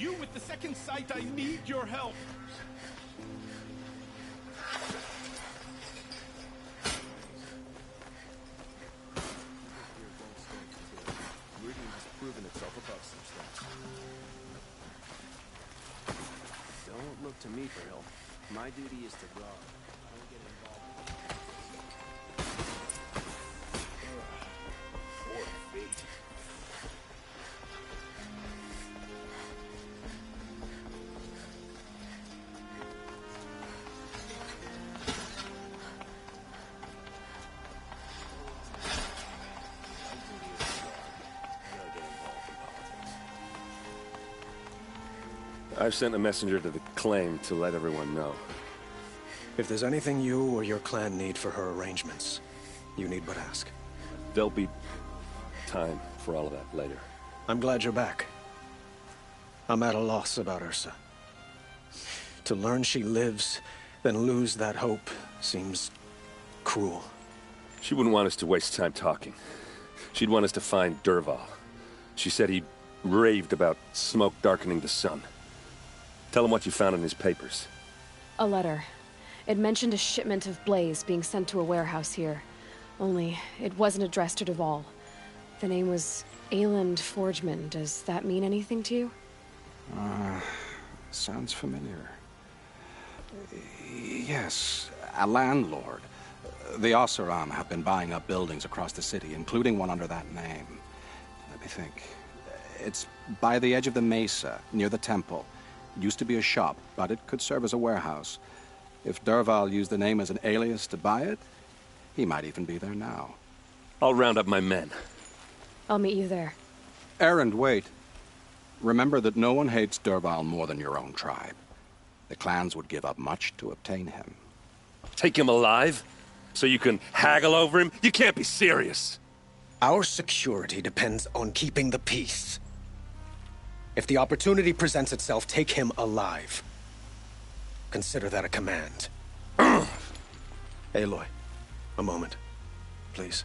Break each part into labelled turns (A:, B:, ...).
A: You with the second sight, I need your help.
B: Reading has proven itself above such things. Don't look to me for help. My duty is to guard. I don't get involved. 4 feet.
C: I've sent a messenger to the claim to let everyone know.
D: If there's anything you or your clan need for her arrangements, you need but ask.
C: There'll be time for all of that later.
D: I'm glad you're back. I'm at a loss about Ursa. To learn she lives, then lose that hope, seems cruel.
C: She wouldn't want us to waste time talking. She'd want us to find Dervahl. She said he raved about smoke darkening the sun. Tell him what you found in his papers.
E: A letter. It mentioned a shipment of Blaze being sent to a warehouse here. Only, it wasn't addressed to Dervahl. The name was Ayland Forgeman. Does that mean anything to you?
F: Sounds familiar. Yes, a landlord. The Oseram have been buying up buildings across the city, including one under that name. Let me think. It's by the edge of the mesa, near the temple. It used to be a shop, but it could serve as a warehouse. If Dervahl used the name as an alias to buy it, he might even be there now.
C: I'll round up my men.
E: I'll meet you there.
F: Erend, wait. Remember that no one hates Dervahl more than your own tribe. The clans would give up much to obtain him.
C: Take him alive? So you can haggle over him? You can't be serious.
D: Our security depends on keeping the peace. If the opportunity presents itself, take him alive. Consider that a command. Aloy, a moment, please.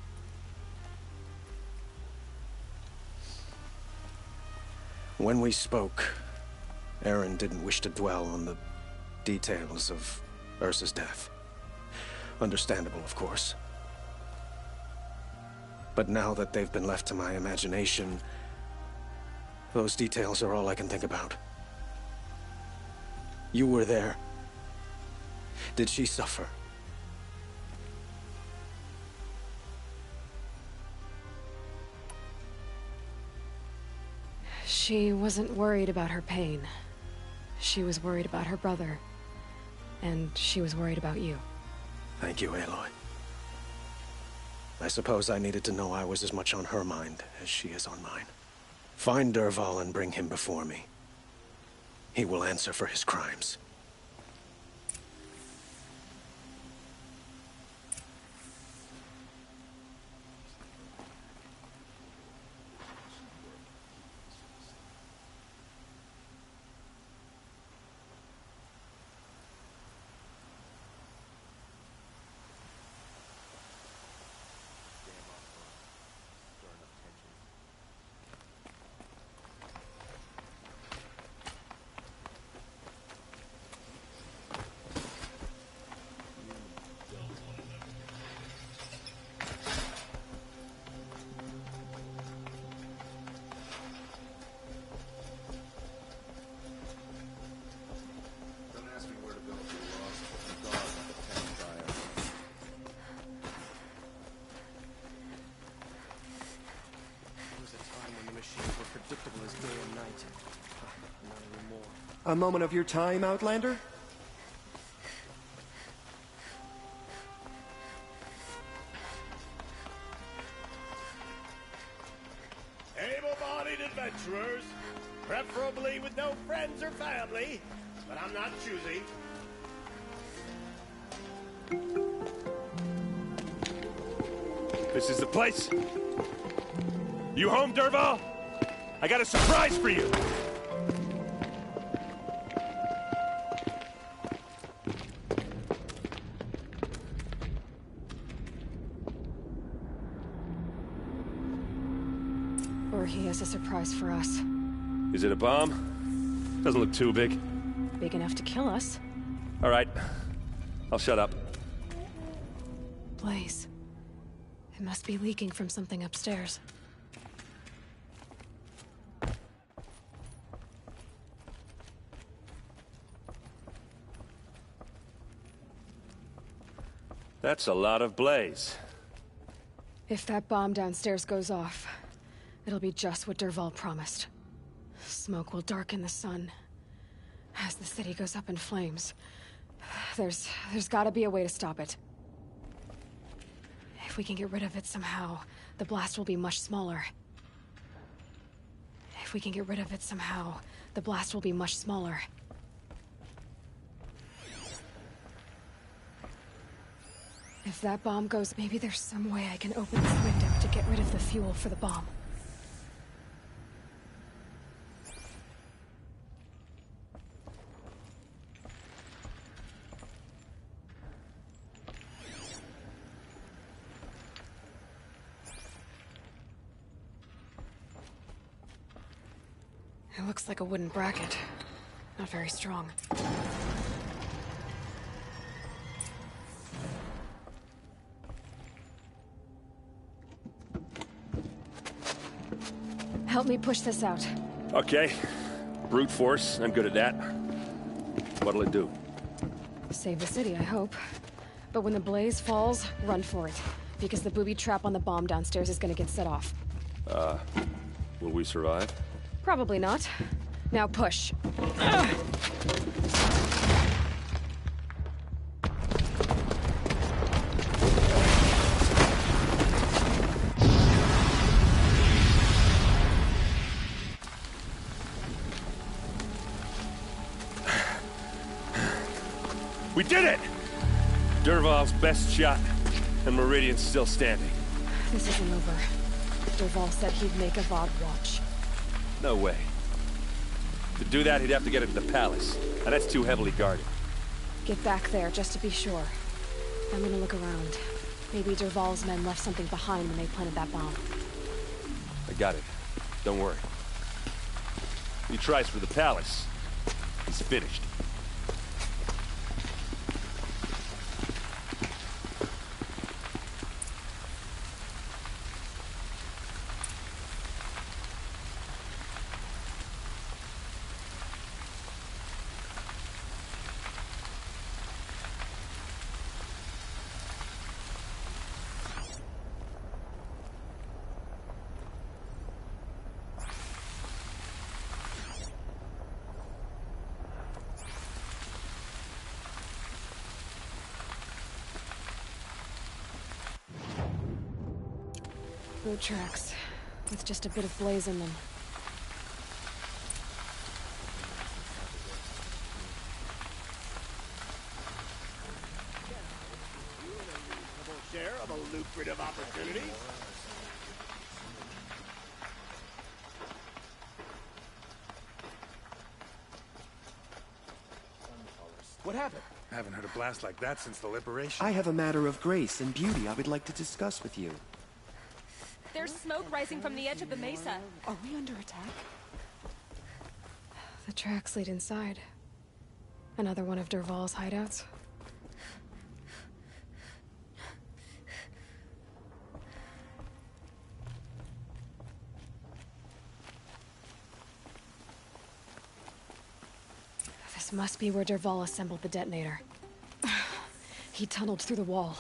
D: When we spoke, Erend didn't wish to dwell on the details of Ursa's death. Understandable, of course. But now that they've been left to my imagination, those details are all I can think about. You were there. Did she suffer?
E: She wasn't worried about her pain. She was worried about her brother. And she was worried about you.
D: Thank you, Aloy. I suppose I needed to know I was as much on her mind as she is on mine. Find Dervahl and bring him before me. He will answer for his crimes.
B: A moment of your time, Outlander?
G: Able-bodied adventurers, preferably with no friends or family, but I'm not choosy.
C: This is the place. You home, Dervahl? I got a surprise for you.
E: Or he has a surprise for us.
C: Is it a bomb? Doesn't look too big.
E: Big enough to kill us.
C: All right. I'll shut up.
E: Blaze. It must be leaking from something upstairs.
C: That's a lot of blaze.
E: If that bomb downstairs goes off, it'll be just what Dervahl promised. Smoke will darken the sun. As the city goes up in flames, there's gotta be a way to stop it. If we can get rid of it somehow, the blast will be much smaller. If we can get rid of it somehow, the blast will be much smaller. If that bomb goes, maybe there's some way I can open this window to get rid of the fuel for the bomb. It looks like a wooden bracket. Not very strong. Help me push this out.
C: Okay. Brute force, I'm good at that. What'll it do?
E: Save the city, I hope. But when the blaze falls, run for it. Because the booby trap on the bomb downstairs is gonna get set off.
C: Will we survive?
E: Probably not. Now push.
C: We did it! Dervahl's best shot, and Meridian's still standing.
E: This isn't over. Dervahl said he'd make Avad watch.
C: No way. To do that, he'd have to get into the palace, and that's too heavily guarded.
E: Get back there, just to be sure. I'm gonna look around. Maybe Dervahl's men left something behind when they planted that bomb.
C: I got it. Don't worry. He tries for the palace. He's finished.
E: Boot tracks, with just a bit of blaze in them.
G: Share of a lucrative opportunity.
A: What happened? I haven't heard a blast like that since the liberation.
B: I have a matter of grace and beauty I would like to discuss with you.
H: There's smoke rising from the edge of the mesa.
E: Are we under attack? The tracks lead inside. Another one of Dervahl's hideouts. This must be where Dervahl assembled the detonator. He tunneled through the wall.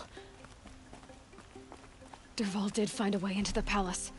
E: Dervahl did find a way into the palace.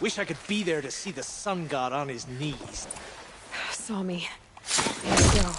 I: Wish I could be there to see the sun god on his knees.
E: Saw me. Here we go.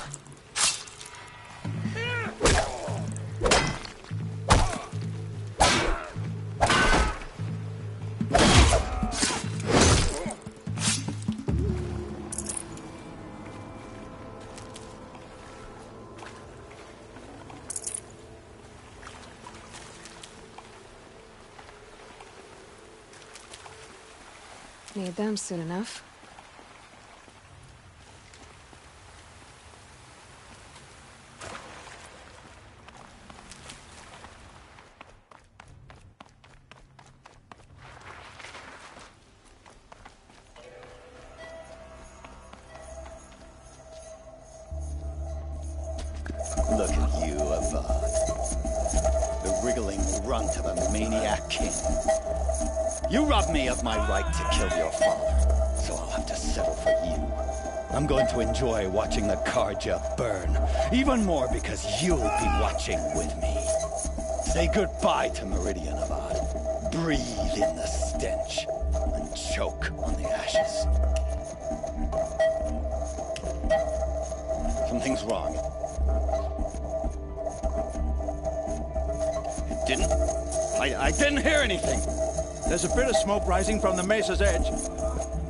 E: Need them soon enough.
J: Look at you, Avad. The wriggling runt of a maniac king. You robbed me of my right to kill your father, so I'll have to settle for you. I'm going to enjoy watching the Carja burn, even more because you'll be watching with me. Say goodbye to Meridian, Avad. Breathe in the stench, and choke on the ashes. Something's wrong. I didn't hear anything.
K: There's a bit of smoke rising from the mesa's edge.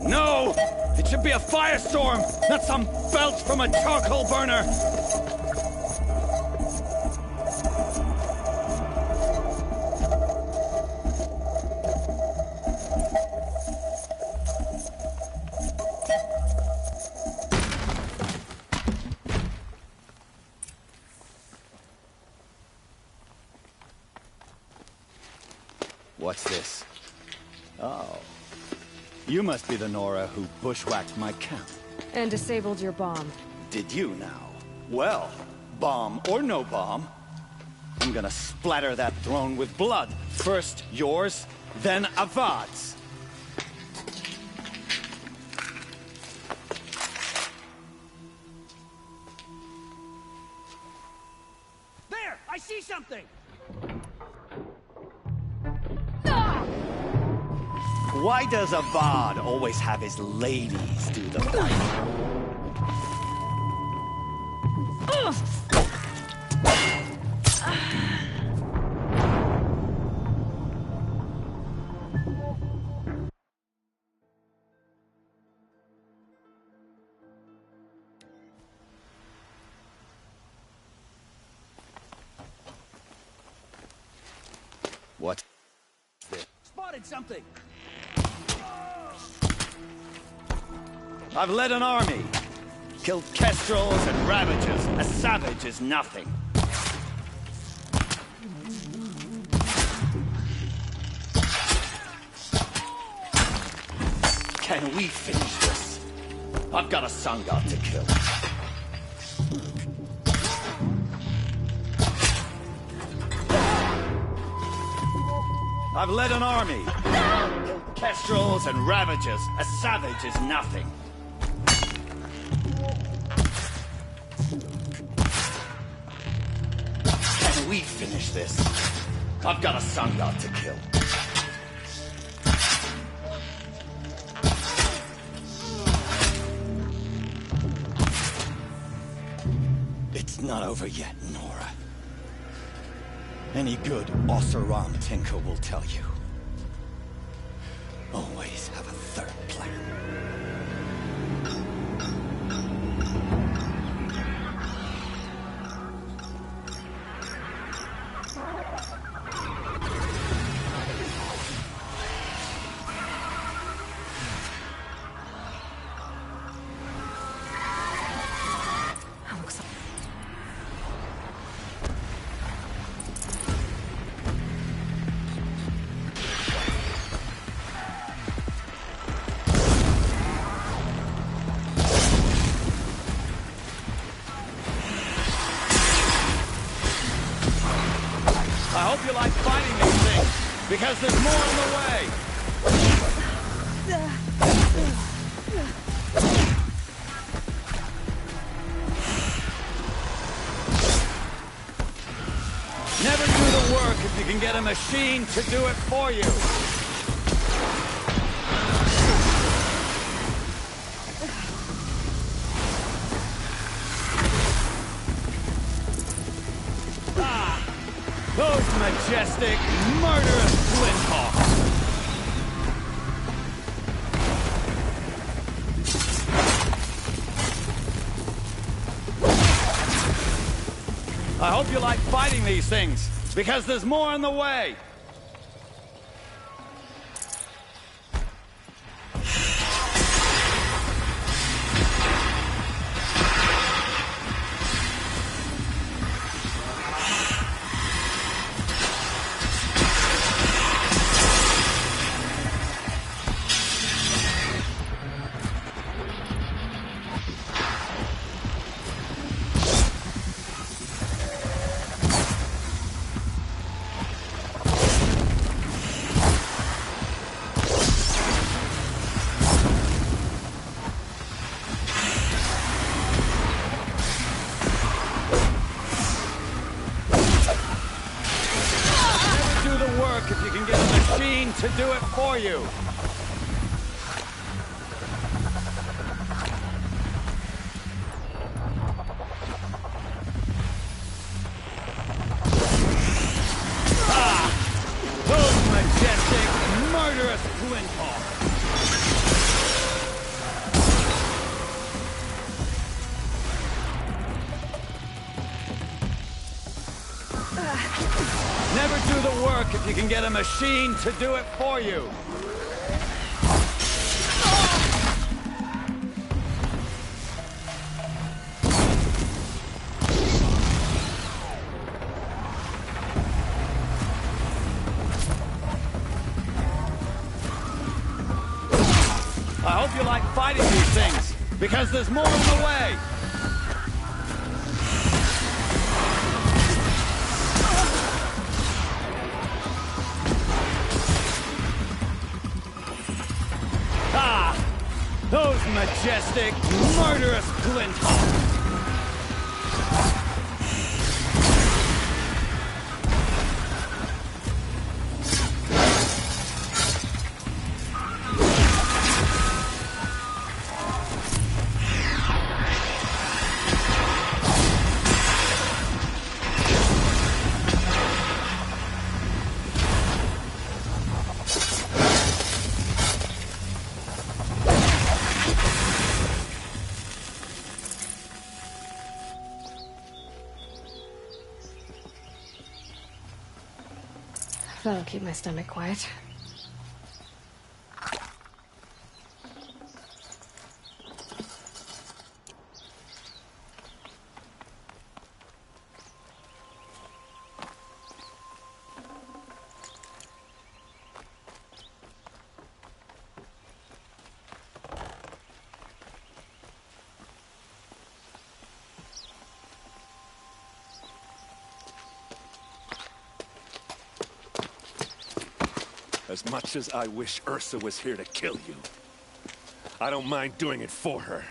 J: No! It should be a firestorm, not some belch from a charcoal burner! What's this? Oh. You must be the Nora who bushwhacked my camp.
E: And disabled your bomb.
J: Did you now? Well, bomb or no bomb, I'm gonna splatter that throne with blood. First yours, then Avad's.
I: There! I see something!
J: Why does Avad always have his ladies do the fighting? What?
I: Spotted something!
J: I've led an army. Killed kestrels and ravages. A savage is nothing. Can we finish this? I've got a sun god to kill. I've led an army. Killed kestrels and ravages. A savage is nothing. Can we finish this? I've got a sun god to kill. It's not over yet, Nora. Any good Oseram tinker will tell you. Always have a third plan. I hope you like fighting these things, because there's more on the way. Never do the work if you can get a machine to do it for you.
I: majestic, murderous flinthawks! I hope you like fighting these things, because there's more on the way! If you can get a machine to do it for you. Ah! Those majestic, murderous flinthawks. Never do the work if you can get a machine to do it for you. I hope you like fighting these things, because there's more on the way. Those majestic, murderous flinthawks!
E: That'll keep my stomach quiet.
C: As much as I wish Ursa was here to kill you, I don't mind doing it for her.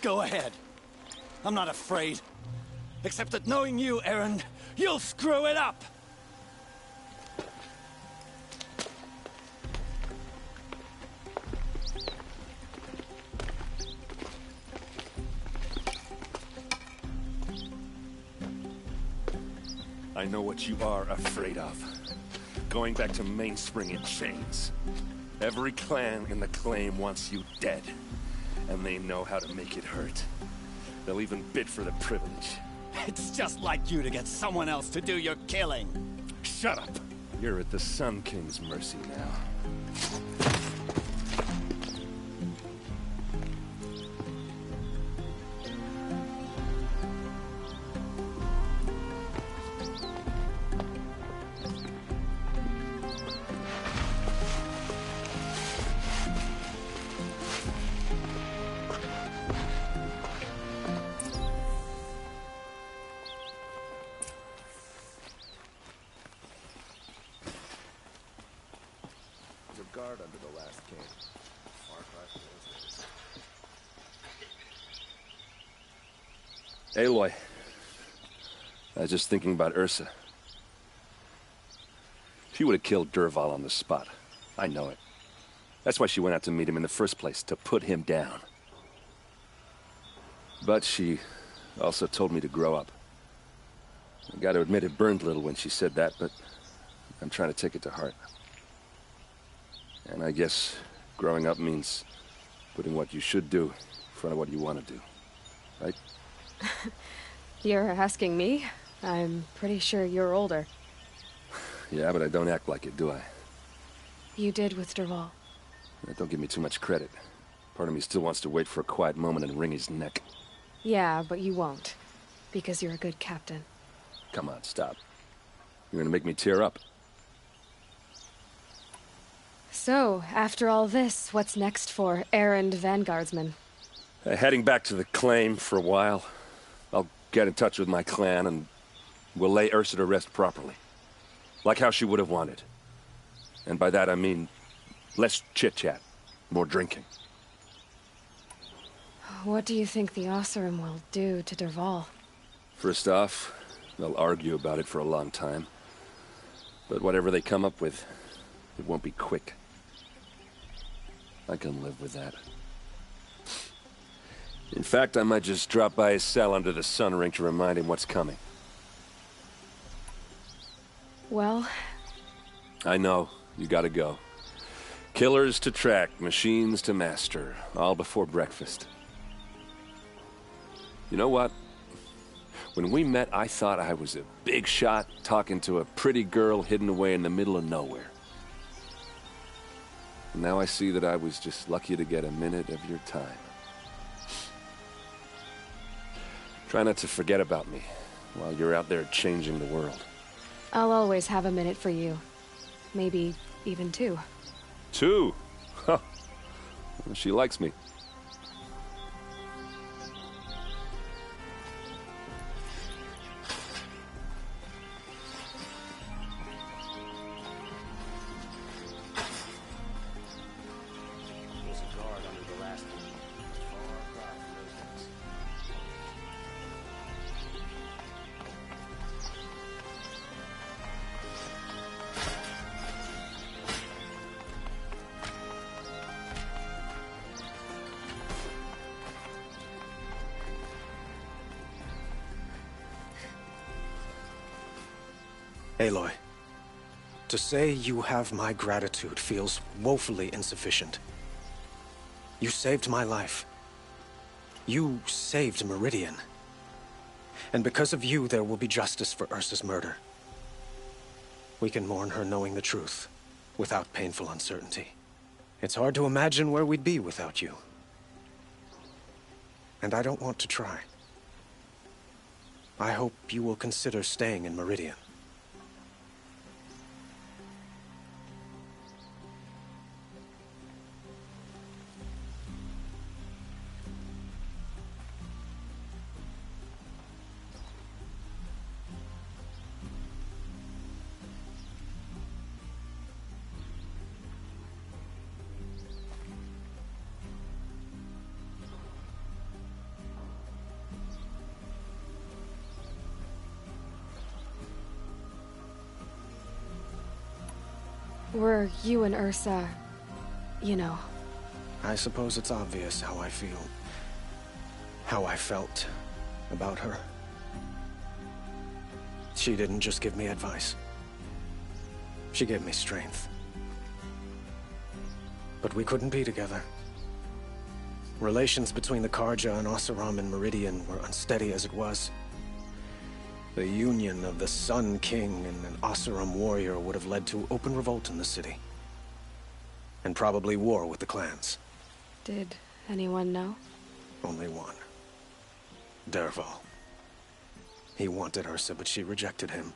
I: Go ahead. I'm not afraid. Except that knowing you, Erend, you'll screw it up!
C: I know what you are afraid of. Going back to Mainspring in chains. Every clan in the Claim wants you dead. And they know how to make it hurt. They'll even bid for the privilege.
I: It's just like you to get someone else to do your killing.
C: Shut up! You're at the Sun King's mercy now. Guard under the last king. Aloy, I was just thinking about Ursa. She would have killed Dervahl on the spot. I know it. That's why she went out to meet him in the first place, to put him down. But she also told me to grow up. I gotta admit it burned a little when she said that, but I'm trying to take it to heart. And I guess growing up means putting what you should do in front of what you want to do. Right?
E: You're asking me? I'm pretty sure you're older.
C: Yeah, but I don't act like it, do I?
E: You did with Dervahl.
C: Don't give me too much credit. Part of me still wants to wait for a quiet moment and wring his neck.
E: Yeah, but you won't. Because you're a good captain.
C: Come on, stop. You're gonna make me tear up.
E: So, after all this, what's next for errand vanguardsman?
C: Heading back to the claim for a while. I'll get in touch with my clan and we'll lay Ursa to rest properly. Like how she would have wanted. And by that I mean less chit-chat, more drinking.
E: What do you think the Oseram will do to Dervahl?
C: First off, they'll argue about it for a long time. But whatever they come up with, it won't be quick. I can live with that. In fact, I might just drop by his cell under the sun ring to remind him what's coming.
E: Well...
C: I know. You gotta go. Killers to track, machines to master, all before breakfast. You know what? When we met, I thought I was a big shot talking to a pretty girl hidden away in the middle of nowhere. And now I see that I was just lucky to get a minute of your time. Try not to forget about me while you're out there changing the world.
E: I'll always have a minute for you. Maybe even two.
C: Two? Huh. Well, she likes me.
B: There's a guard under the last one. Far cry from those guys.
D: Aloy, to say you have my gratitude feels woefully insufficient. You saved my life. You saved Meridian. And because of you, there will be justice for Ursa's murder. We can mourn her knowing the truth, without painful uncertainty. It's hard to imagine where we'd be without you. And I don't want to try. I hope you will consider staying in Meridian.
E: Were you and Ursa, you know?
D: I suppose it's obvious how I feel. How I felt about her. She didn't just give me advice. She gave me strength. But we couldn't be together. Relations between the Carja and Oseram and Meridian were unsteady as it was. The union of the Sun King and an Oseram warrior would have led to open revolt in the city. And probably war with the clans.
E: Did anyone know?
D: Only one. Dervahl. He wanted Ursa, but she rejected him.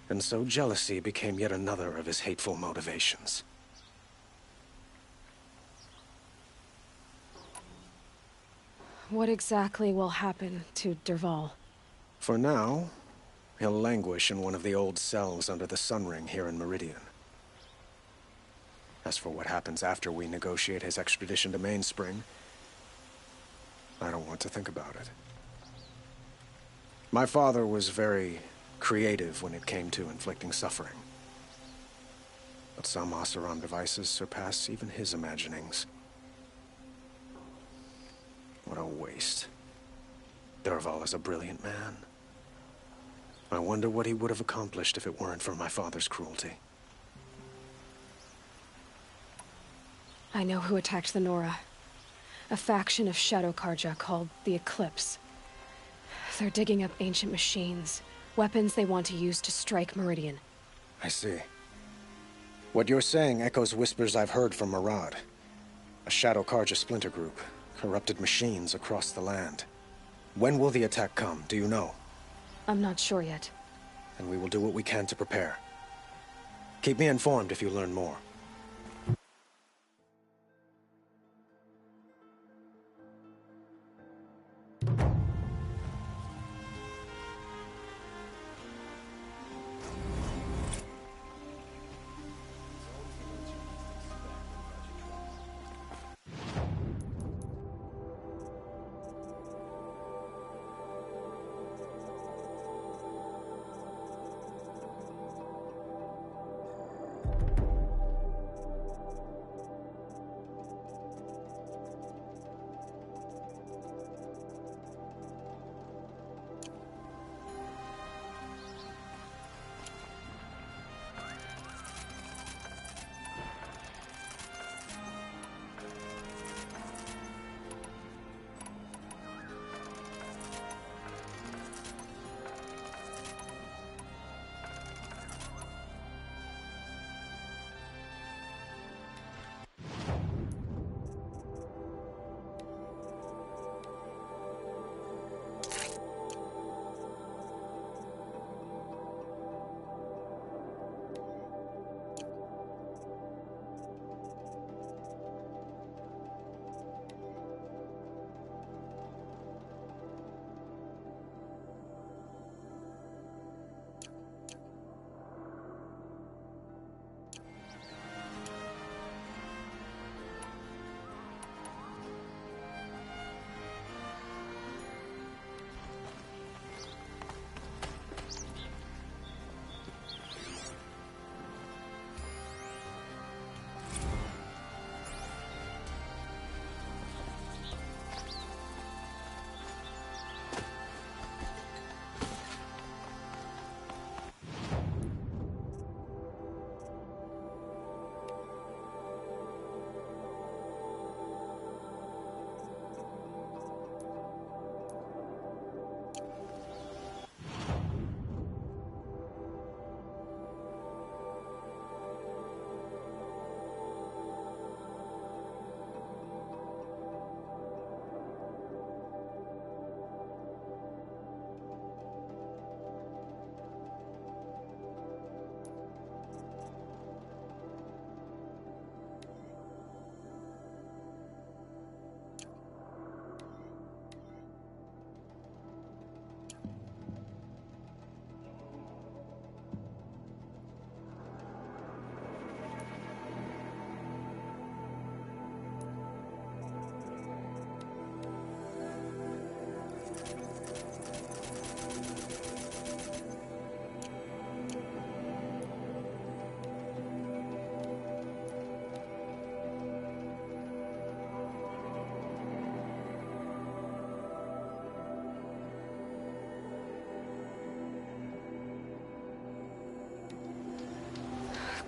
D: And so jealousy became yet another of his hateful motivations.
E: What exactly will happen to Dervahl?
D: For now, he'll languish in one of the old cells under the Sun Ring here in Meridian. As for what happens after we negotiate his extradition to Mainspring, I don't want to think about it. My father was very creative when it came to inflicting suffering. But some Oseram devices surpass even his imaginings. What a waste. Dervahl is a brilliant man. I wonder what he would have accomplished if it weren't for my father's cruelty.
E: I know who attacked the Nora. A faction of Shadow Karja called the Eclipse. They're digging up ancient machines, weapons they want to use to strike Meridian.
D: I see. What you're saying echoes whispers I've heard from Murad. A Shadow Karja splinter group, corrupted machines across the land. When will the attack come, do you know?
E: I'm not sure yet.
D: And we will do what we can to prepare. Keep me informed if you learn more.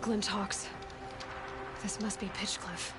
E: Glinthawks. This must be Pitchcliff.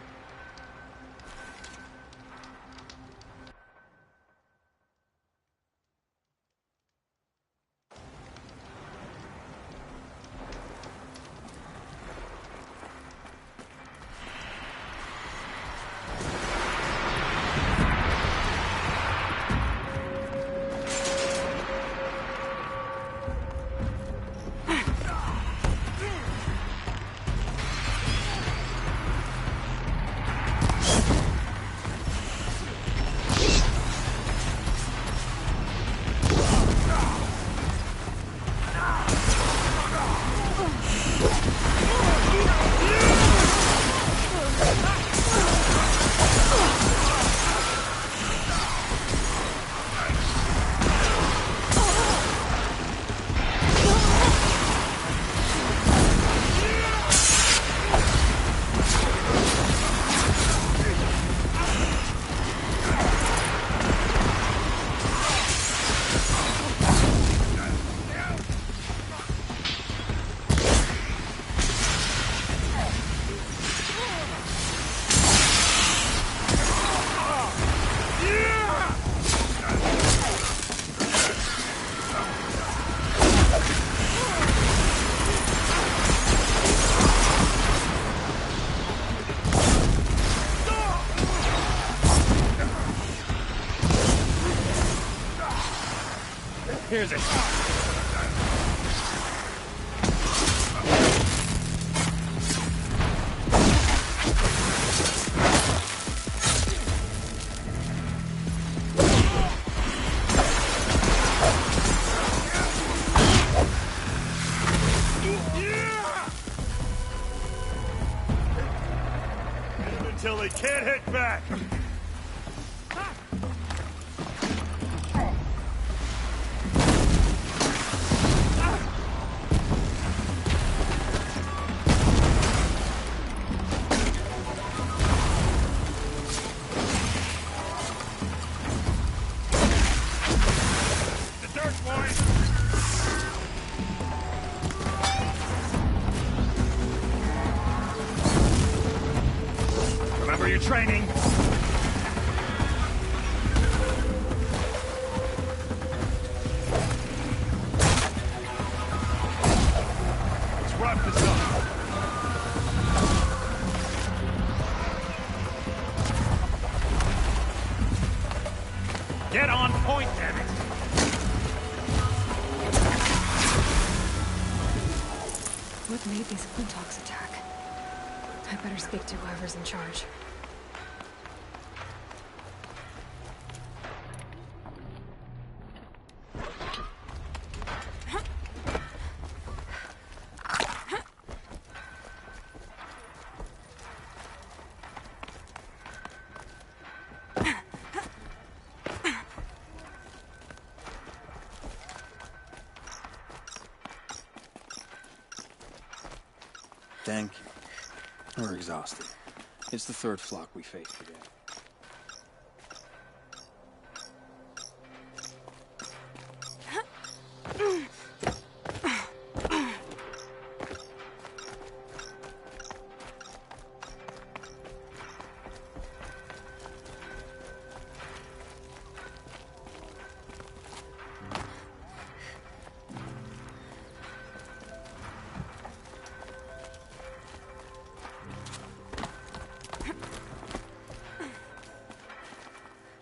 A: hears it.
G: Until they can't hit back.
A: The dirt, boys! Remember your training. Let's wrap this up. Get on point, damn it!
E: What made these Glinthawks attack? I better speak to whoever's in charge.
B: Thank you. We're exhausted. It's the third flock we faced today.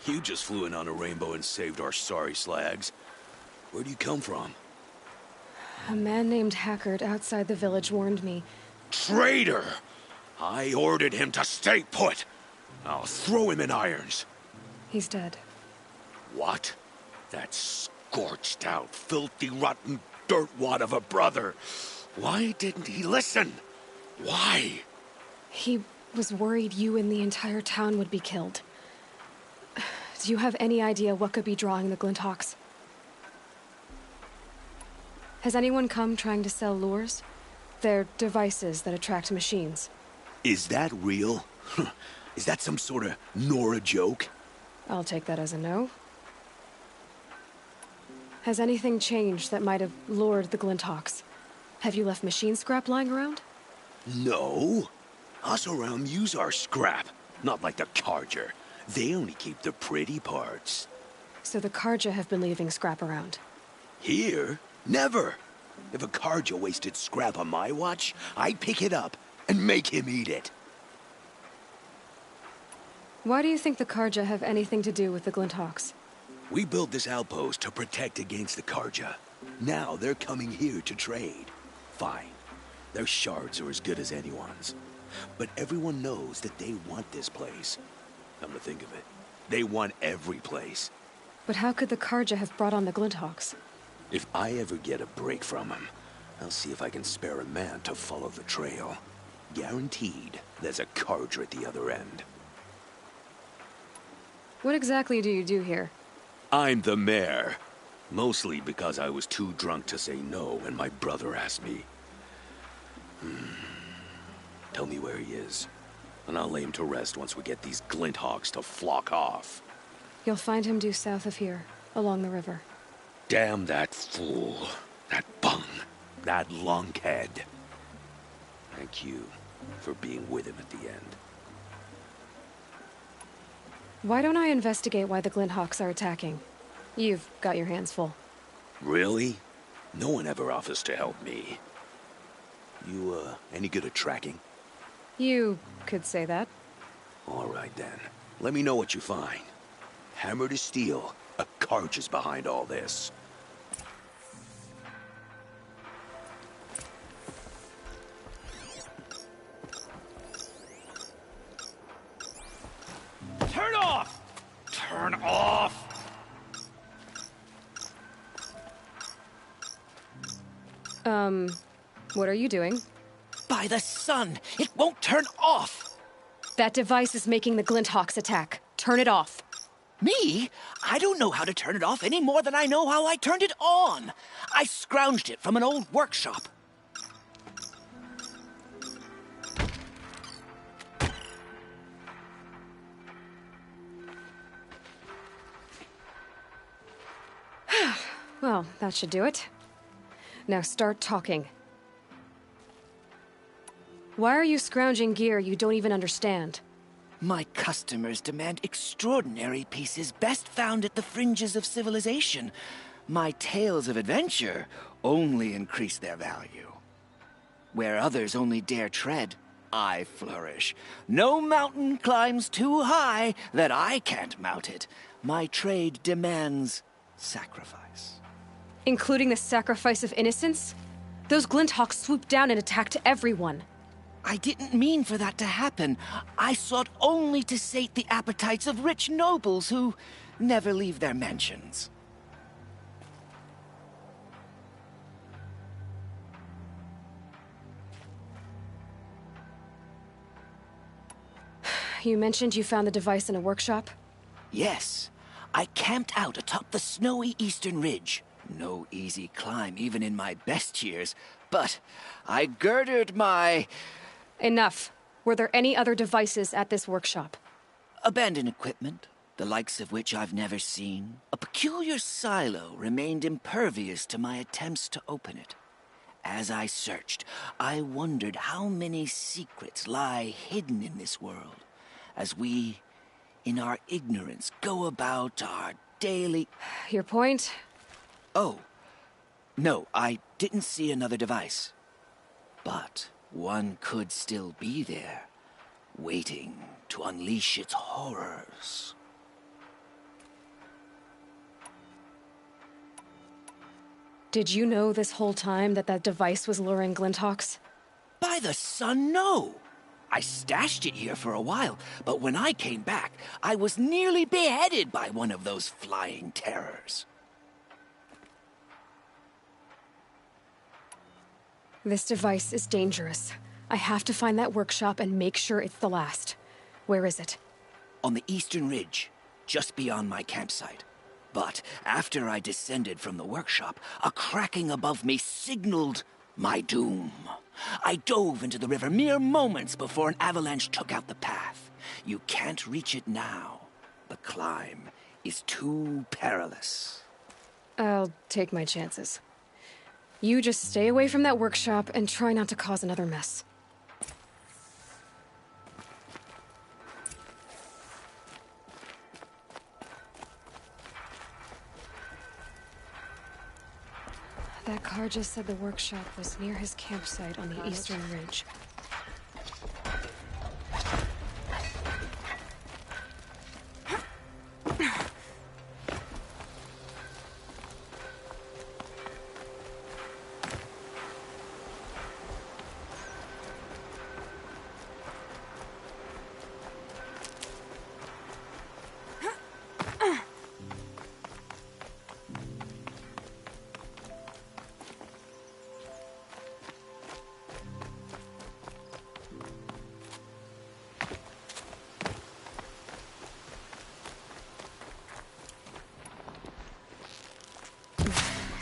L: You just flew in on a rainbow and saved our sorry slags. Where do you come from?
E: A man named Hackard outside the village warned me.
L: Traitor! I ordered him to stay put. I'll throw him in irons.
E: He's dead.
L: What? That scorched out, filthy, rotten dirtwad of a brother. Why didn't he listen? Why?
E: He was worried you and the entire town would be killed. Do you have any idea what could be drawing the Glinthawks? Has anyone come trying to sell lures? They're devices that attract machines.
L: Is that real? Is that some sort of Nora joke?
E: I'll take that as a no. Has anything changed that might have lured the Glinthawks? Have you left machine scrap lying around?
L: No. Us around use our scrap, not like the Carja. They only keep the pretty parts.
E: So the Carja have been leaving scrap around?
L: Here? Never. If a Carja wasted scrap on my watch, I'd pick it up and make him eat it.
E: Why do you think the Carja have anything to do with the Glinthawks?
L: We built this outpost to protect against the Carja. Now they're coming here to trade. Fine. Their shards are as good as anyone's. But everyone knows that they want this place. Come to think of it, they want every place.
E: But how could the Carja have brought on the Glinthawks?
L: If I ever get a break from them, I'll see if I can spare a man to follow the trail. Guaranteed, there's a Carja at the other end.
E: What exactly do you do here?
L: I'm the mayor. Mostly because I was too drunk to say no when my brother asked me. Tell me where he is, and I'll lay him to rest once we get these Glinthawks to flock off.
E: You'll find him due south of here, along the river.
L: Damn that fool. That bung. That lunkhead. Thank you for being with him at the end.
E: Why don't I investigate why the Glinthawks are attacking? You've got your hands full.
L: Really? No one ever offers to help me. You, any good at tracking?
E: You could say that.
L: All right, then. Let me know what you find. Hammer to steel, a Carja's behind all this.
E: What are you doing?
J: By the sun! It won't turn off!
E: That device is making the Glinthawks attack. Turn it off.
J: Me? I don't know how to turn it off any more than I know how I turned it on. I scrounged it from an old workshop.
E: Well, that should do it. Now start talking. Why are you scrounging gear you don't even understand?
J: My customers demand extraordinary pieces best found at the fringes of civilization. My tales of adventure only increase their value. Where others only dare tread, I flourish. No mountain climbs too high that I can't mount it. My trade demands sacrifice.
E: Including the sacrifice of innocence? Those Glinthawks swooped down and attacked everyone.
J: I didn't mean for that to happen. I sought only to sate the appetites of rich nobles who never leave their mansions.
E: You mentioned you found the device in a workshop?
J: Yes. I camped out atop the snowy eastern ridge. No easy climb, even in my best years. But I girded my...
E: Enough. Were there any other devices at this workshop?
J: Abandoned equipment, the likes of which I've never seen. A peculiar silo remained impervious to my attempts to open it. As I searched, I wondered how many secrets lie hidden in this world, as we, in our ignorance, go about our daily...
E: Your point?
J: Oh, no, I didn't see another device. But one could still be there, waiting to unleash its horrors.
E: Did you know this whole time that device was luring Glinthawks?
J: By the sun, no! I stashed it here for a while, but when I came back, I was nearly beheaded by one of those flying terrors.
E: This device is dangerous. I have to find that workshop and make sure it's the last. Where is it?
J: On the eastern ridge, just beyond my campsite. But after I descended from the workshop, a cracking above me signaled my doom. I dove into the river mere moments before an avalanche took out the path. You can't reach it now. The climb is too perilous.
E: I'll take my chances. You just stay away from that workshop and try not to cause another mess. That car just said the workshop was near his campsite on the eastern ridge.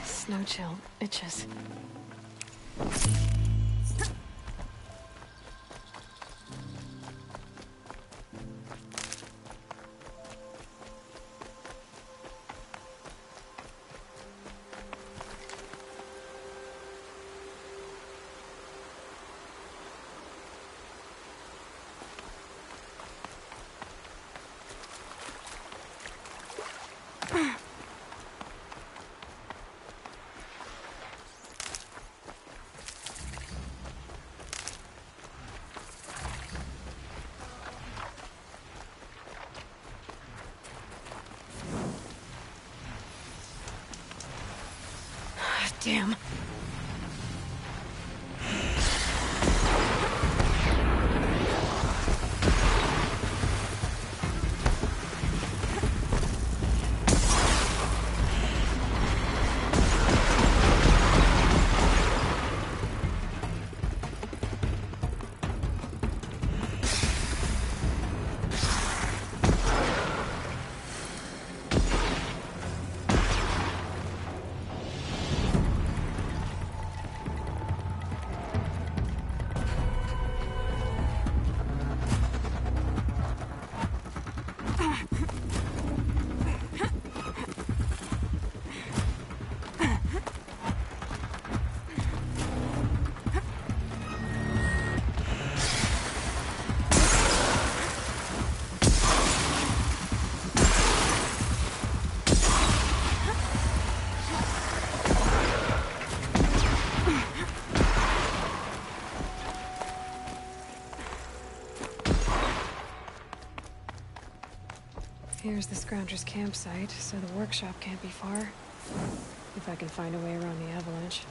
E: Snow chill itches. Damn. Here's the Scrounger's campsite, so the workshop can't be far. If I can find a way around the avalanche.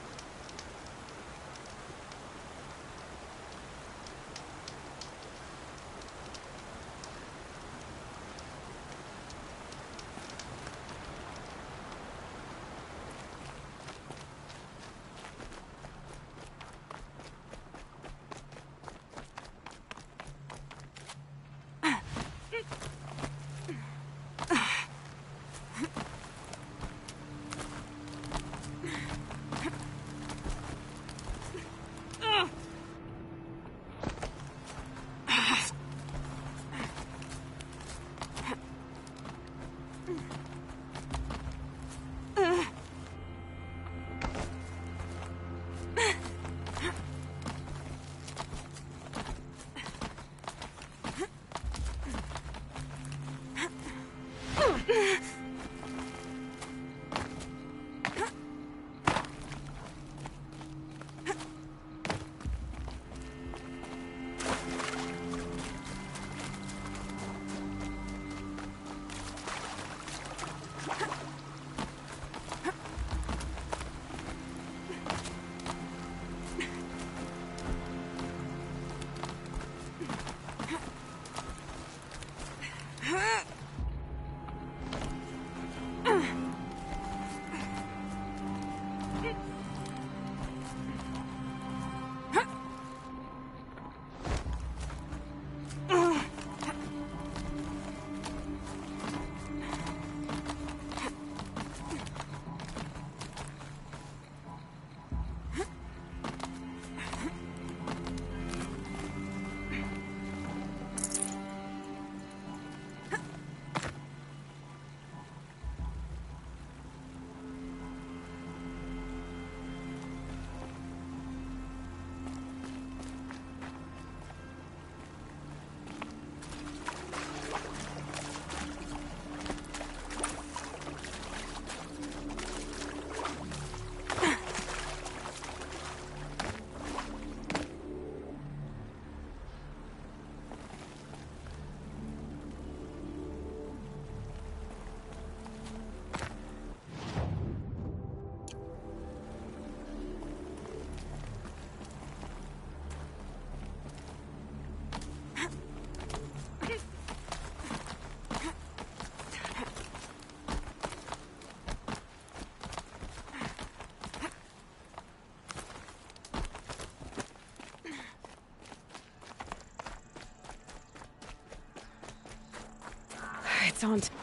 E: It's on.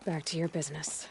E: Back to your business.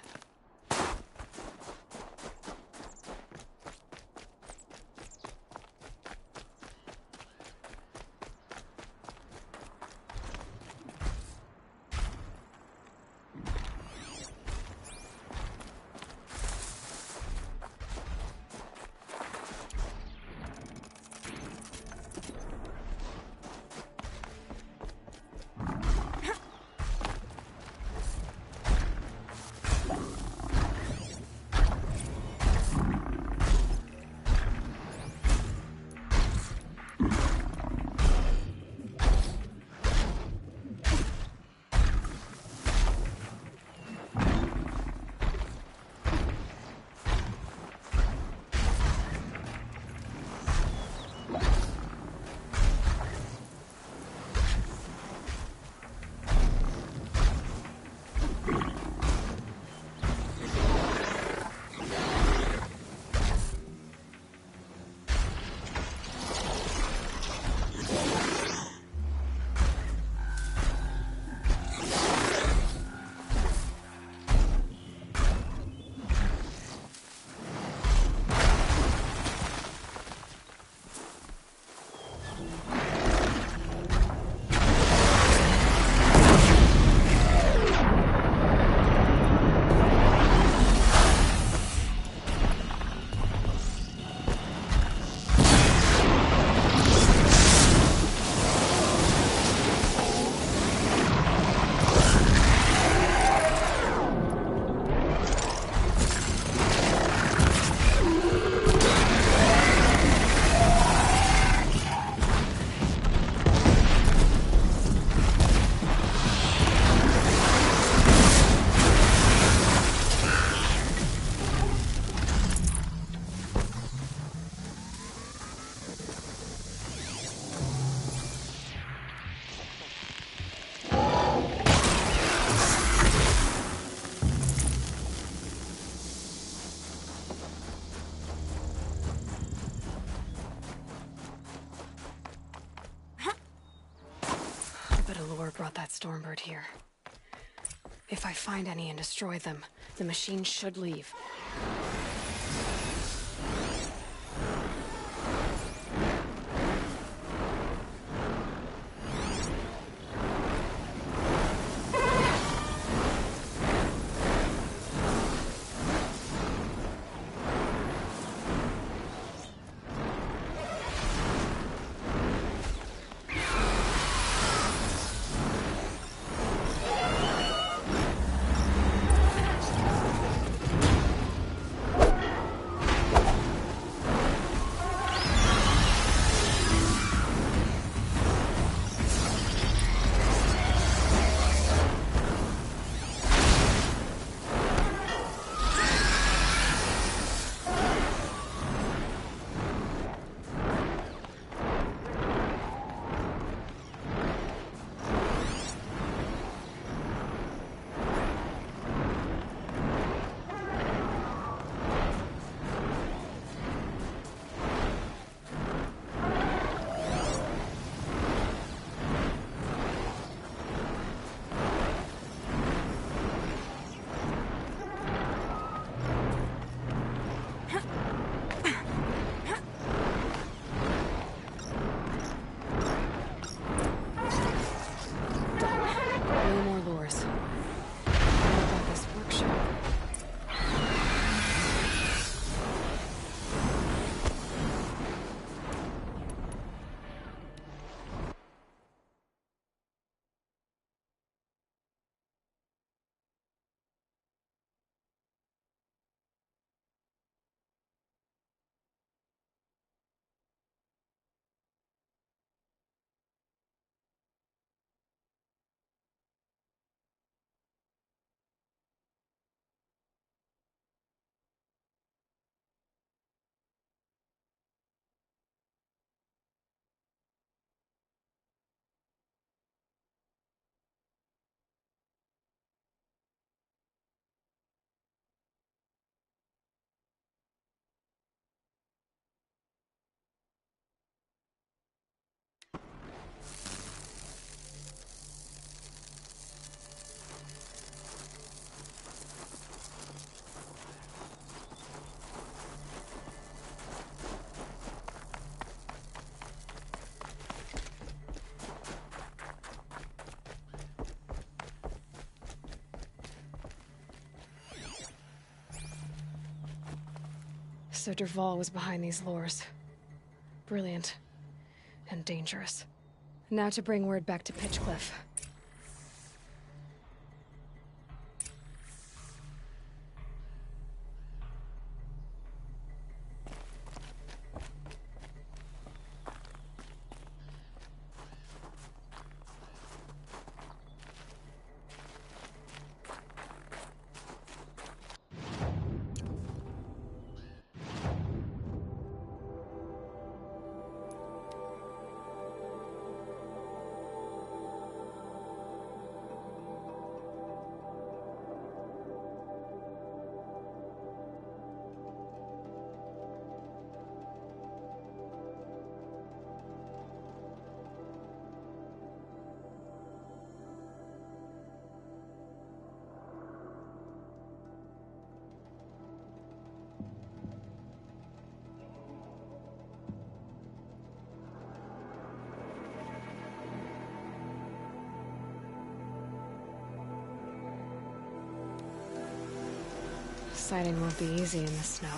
E: Brought that Stormbird here. If I find any and destroy them, the machine should leave. So Dervahl was behind these lures. Brilliant. And dangerous. Now to bring word back to Pitchcliff. Sighting won't be easy in the snow.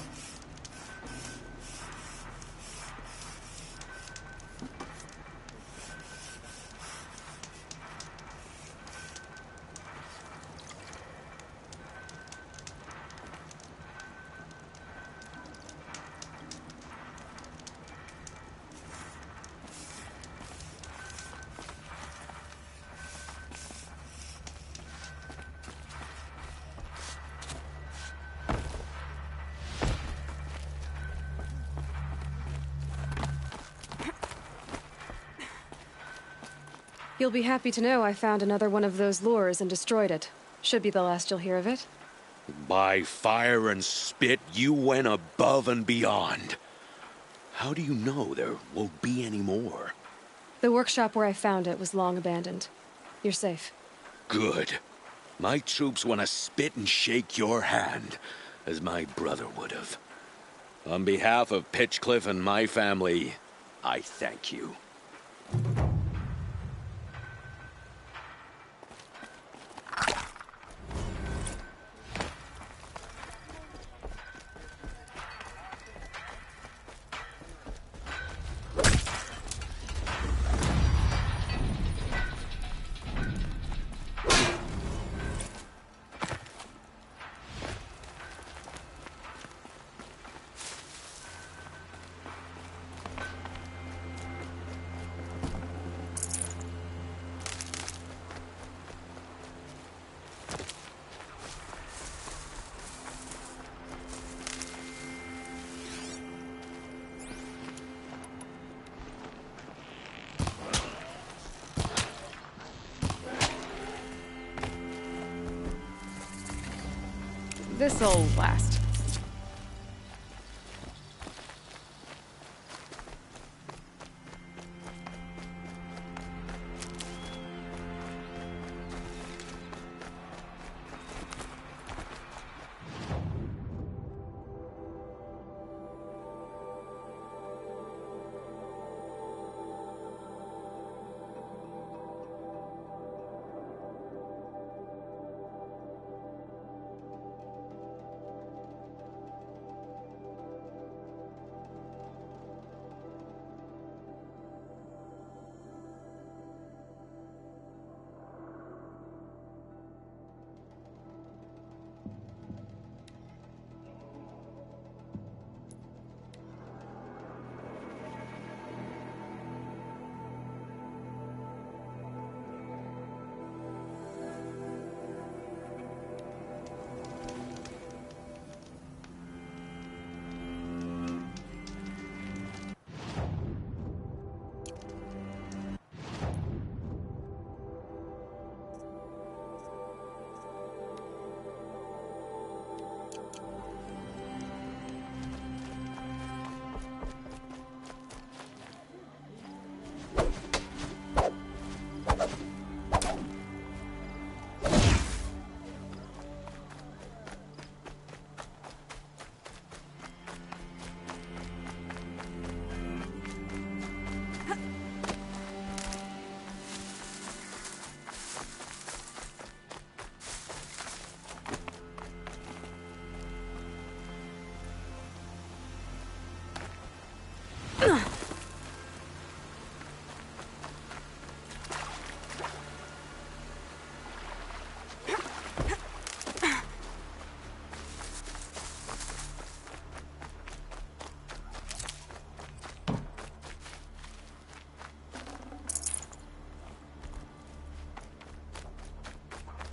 E: You'll be happy to know I found another one of those lures and destroyed it. Should be the last you'll hear of it.
L: By fire and spit, you went above and beyond. How do you know there won't be any more?
E: The workshop where I found it was long abandoned. You're safe.
L: Good. My troops want to spit and shake your hand, as my brother would have. On behalf of Pitchcliff and my family, I thank you.
E: This'll last.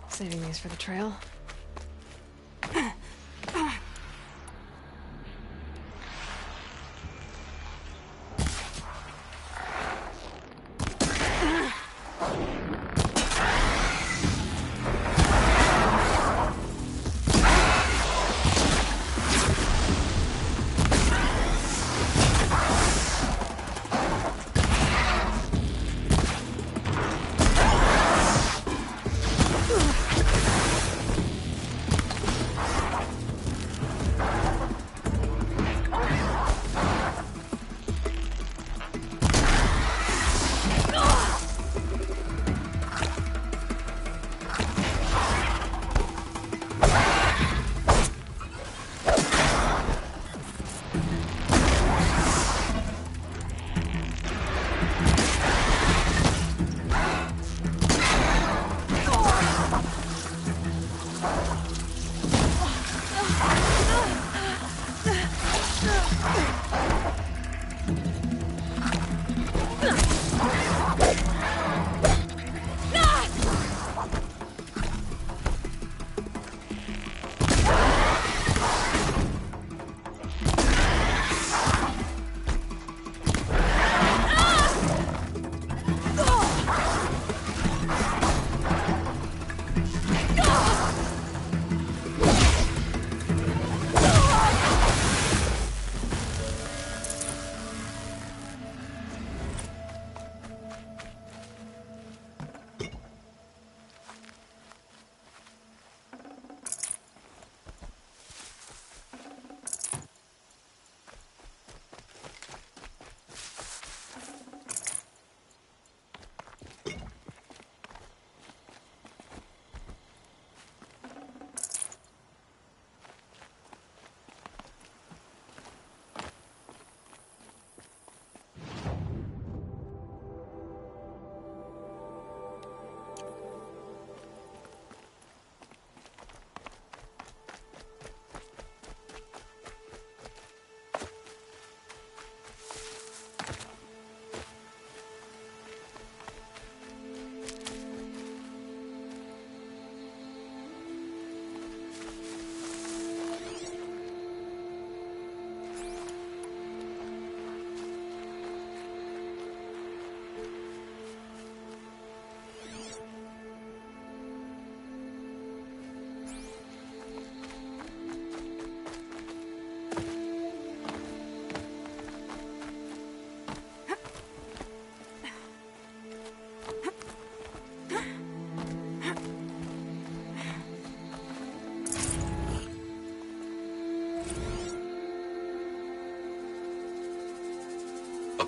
E: Saving these for the trail.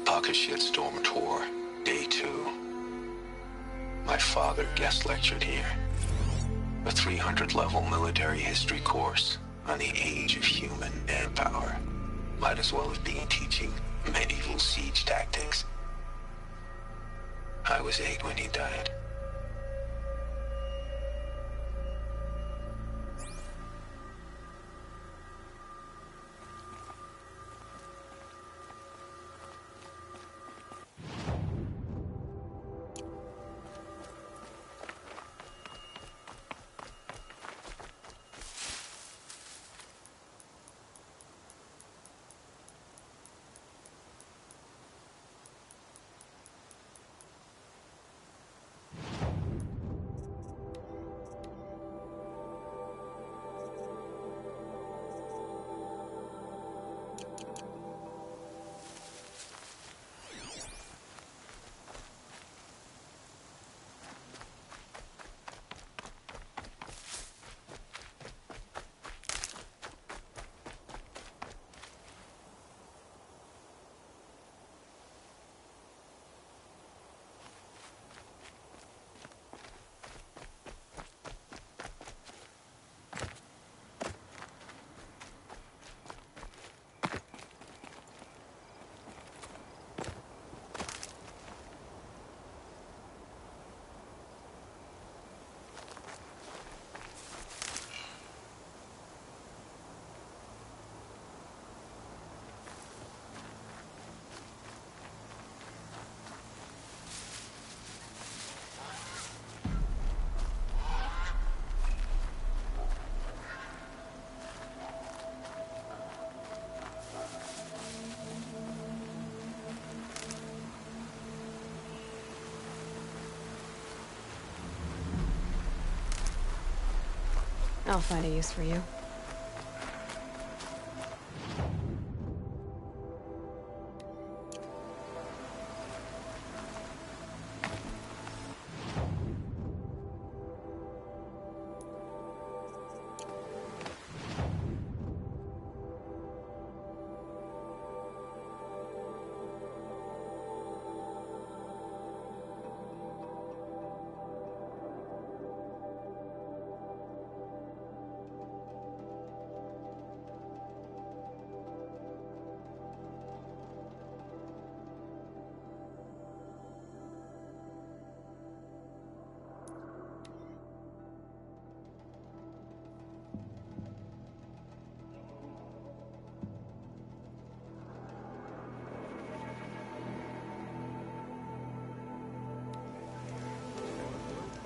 M: Pocket Shitstorm Tour, Day 2. My father guest lectured here. A 300-level military history course on the age of human manpower. Might as well have been teaching medieval siege tactics. I was 8 when he died.
E: I'll find a use for you.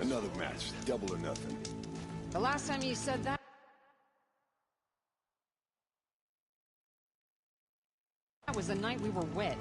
N: Another match, double or nothing.
O: The last time you said that was the night we were wed.